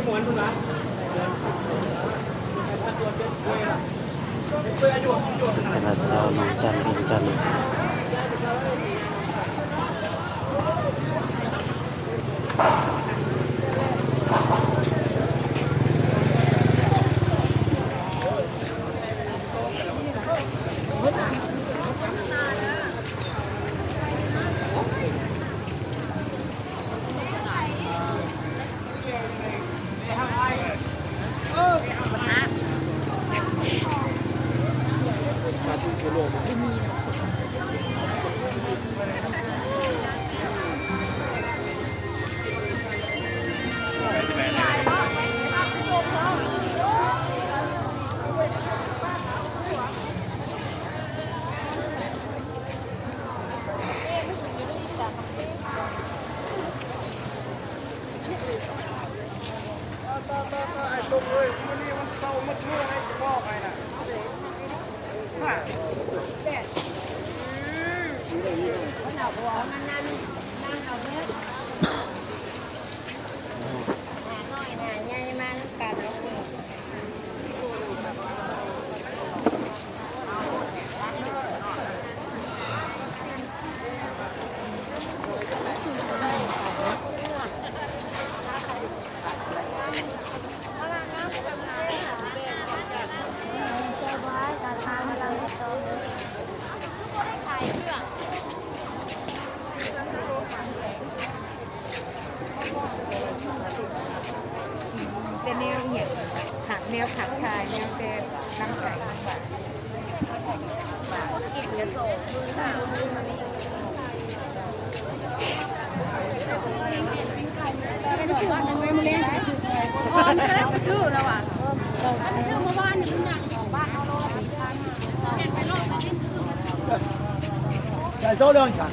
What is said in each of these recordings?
ตลาดเช้าหนองจันทร์เวียงจันทร์เป็นแนวเนี่ยขับแนวขับถ่ายแนวเป็นตั้งใจเก่งจะส่งเป็นชื่อมันไม่มาเล่นพอจะได้ชื่อแล้วอ่ะถ้าเป็นชื่อเมื่อวานเนี่ยมันหนักของบ้านเอาโลดเห็นไปโลดไปที่再走两下。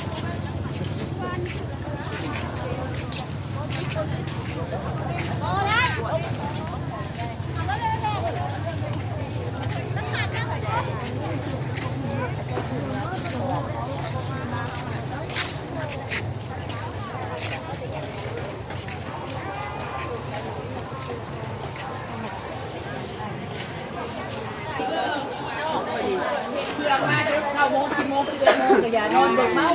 9 โมง 10 โมง 11 โมงก็อย่านอนเด็กเมา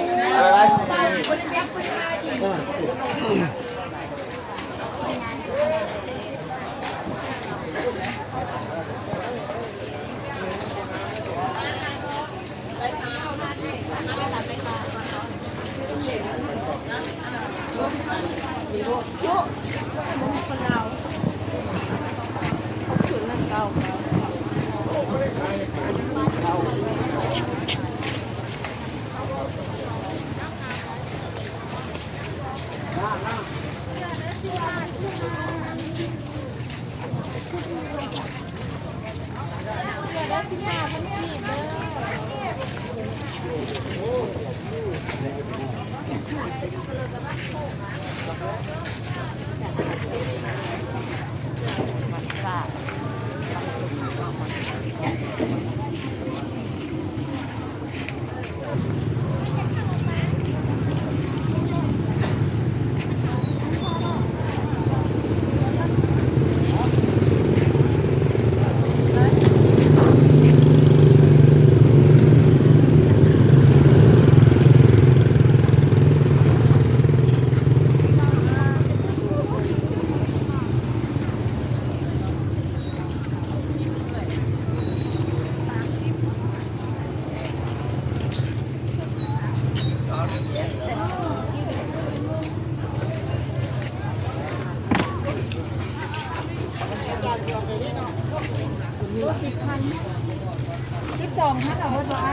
12,000เอาเบิดไว้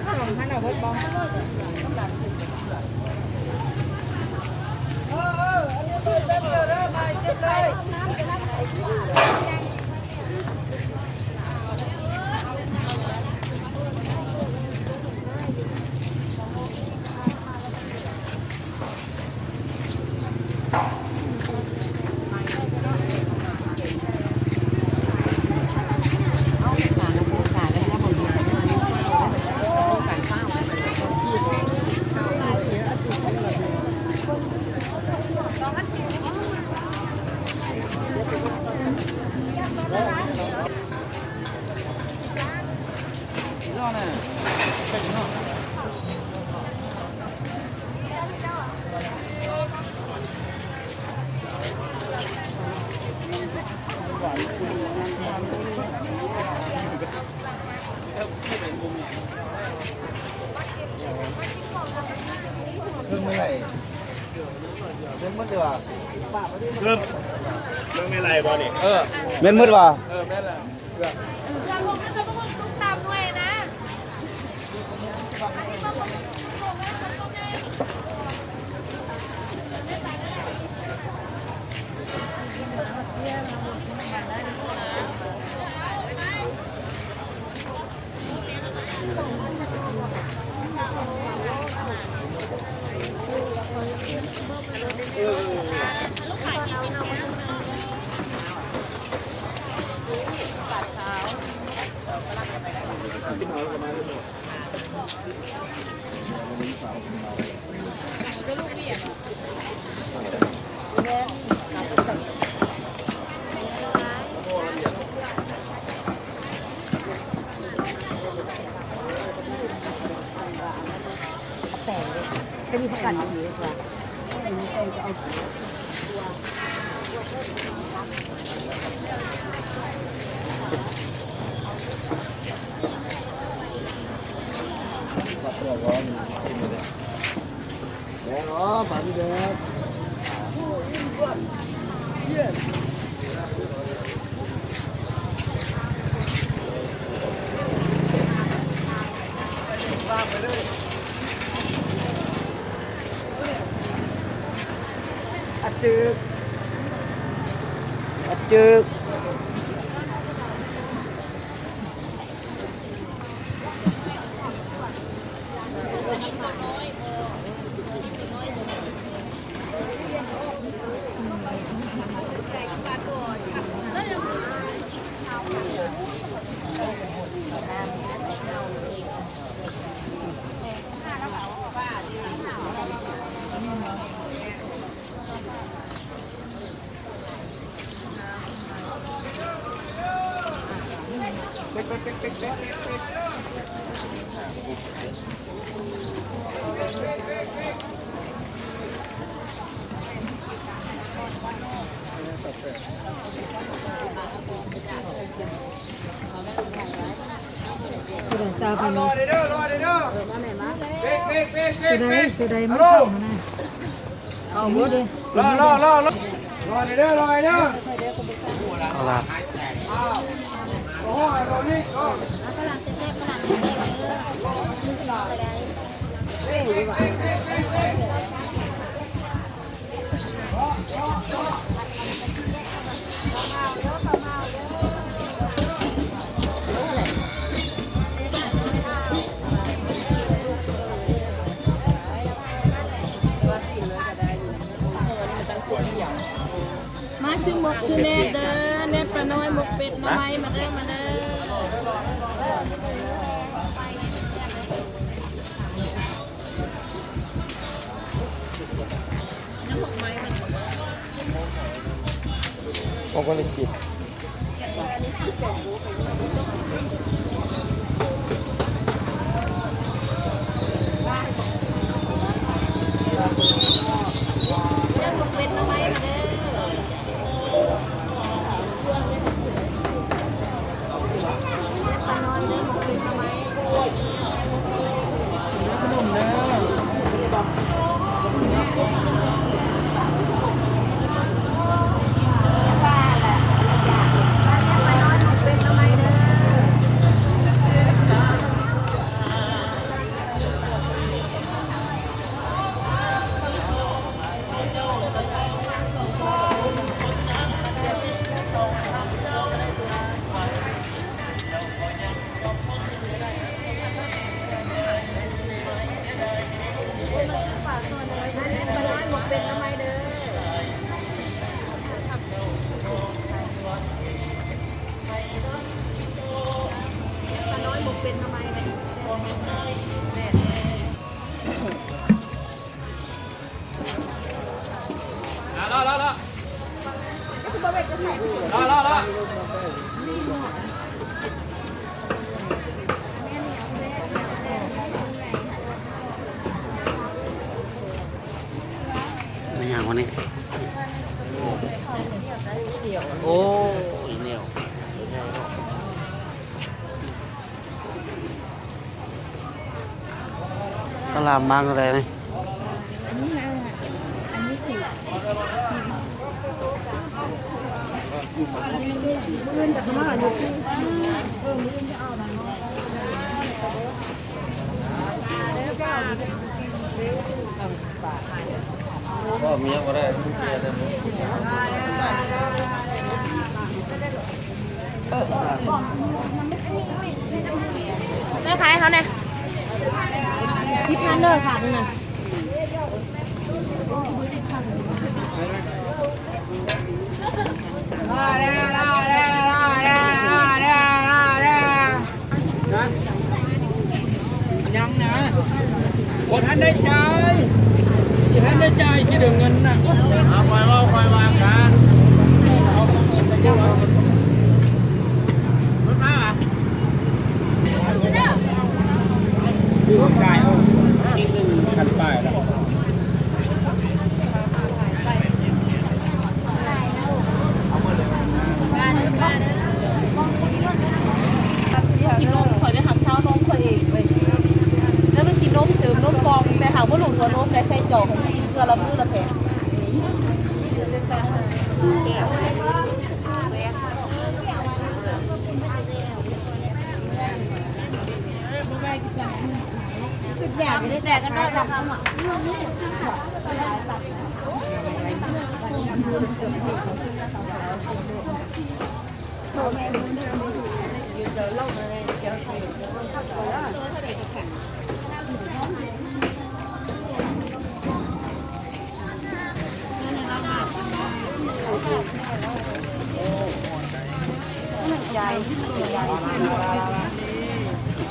12,000เอาเบิดบองอันนี้เป็นเบอร์เริ่มไปเก็บเลย ไม่ไรบอลนี่ เม่นมืดว่ะ เราลงก็จะต้องลงตามด้วยนะ เป็นผักกาดอยู่ดีกว่าจึกคือได้ซาพัน รอเด้อรอเด้อเบ๊ก คือได้ไม่เข้ามานะเอาหมดดิ รอเด้อรอเด้อ เอาละ โอ้ยรอนี่ก็ มาซื้อหมกซื้อเนตเด้อเนตปลาน้อยหมกเป็ดน้อยมาเด้อมาเด้อ ผมก็เลยจิต ไม่อย่างวันนี้โอ้ยเหนียวตลาดมังอะไรนี่ นี้นะอันนี้สิเพื่อนแต่ก็มาอยู่ที่ก็เมียก็ได้เมียได้หมด แม่ขายเขาเนี่ย10,000เลยค่ะนี่นะยังนะพอท่านได้ใจที่ท่านได้ใจที่เดือเงินน่ะ เอาคอยวางกัน คือของกายเอาอีกหนึ่งคันป้ายแล้ว กินนมข่อยได้หักเช้านมข่อยเองเลยแล้วมันกินนมเสริมนมฟองแต่หาว่าหลุดหัวนมได้ใส่จอกของกินเพื่อละมื้อละแผงอยากได้แต่ก็ได้ทำอ่ะ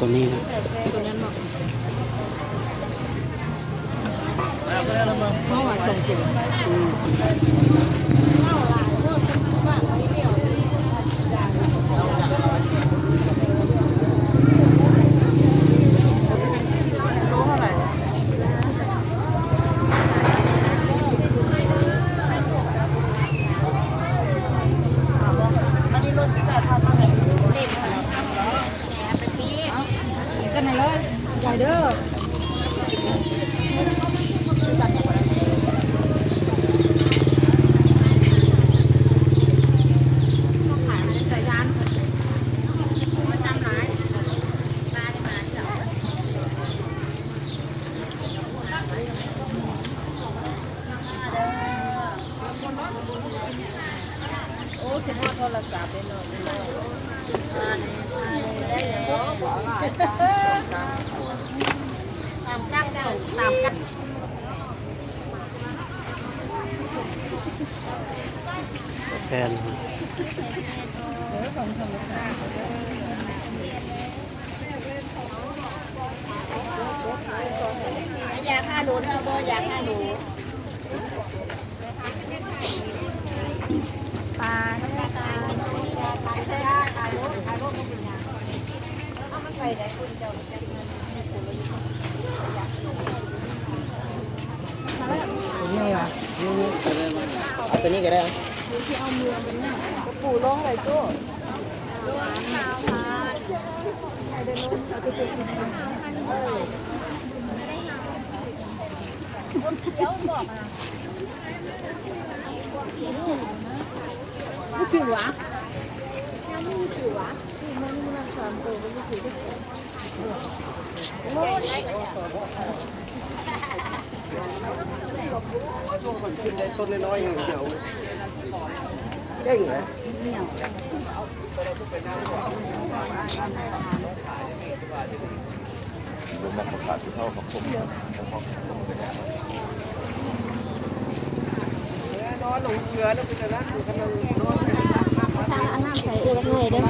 ตัวนี้นะแฟน อยากฆ่าหนูนะโบอยากฆ่าหนูปลาต้องปลาปลาไปได้คุณเจ้านี่ไงเอาตัวนี้ก็ได้ ปู่ร้องอะไรตัวไม่ผิววะไม่ผิววะมันสามตัวไม่ผิวขึ้นได้ต้นน้อยๆอย่างเดียวเด้งเลยผมมาประกาศที่เท่ากับผมนอนหลงเหลือแล้วเป็นอะไรอยู่กำลังนอน ทางอันน้ำใส่เอวเลยเด้อ